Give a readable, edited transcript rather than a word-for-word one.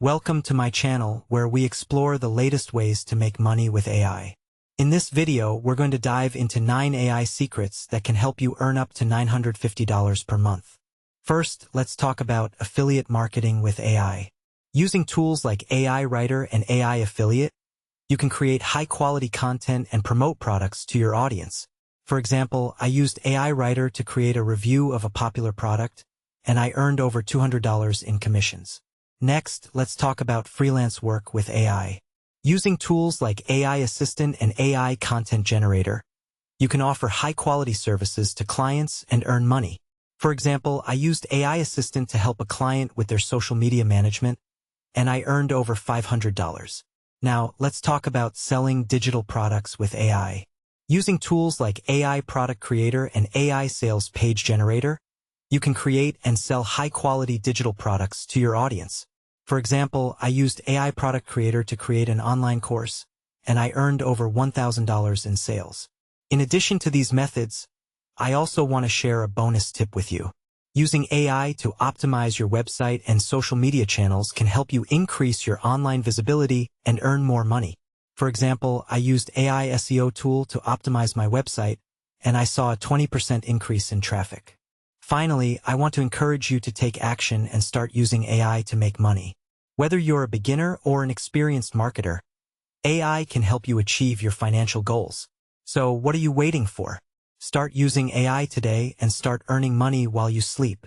Welcome to my channel where we explore the latest ways to make money with AI. In this video, we're going to dive into 9 AI secrets that can help you earn up to $950 per month. First, let's talk about affiliate marketing with AI. Using tools like AI Writer and AI Affiliate, you can create high-quality content and promote products to your audience. For example, I used AI Writer to create a review of a popular product, and I earned over $200 in commissions. Next, let's talk about freelance work with AI. Using tools like AI Assistant and AI Content Generator, you can offer high-quality services to clients and earn money. For example, I used AI Assistant to help a client with their social media management, and I earned over $500. Now, let's talk about selling digital products with AI. Using tools like AI Product Creator and AI Sales Page Generator, you can create and sell high-quality digital products to your audience. For example, I used AI Product Creator to create an online course, and I earned over $1,000 in sales. In addition to these methods, I also want to share a bonus tip with you. Using AI to optimize your website and social media channels can help you increase your online visibility and earn more money. For example, I used AI SEO tool to optimize my website, and I saw a 20% increase in traffic. Finally, I want to encourage you to take action and start using AI to make money. Whether you're a beginner or an experienced marketer, AI can help you achieve your financial goals. So what are you waiting for? Start using AI today and start earning money while you sleep.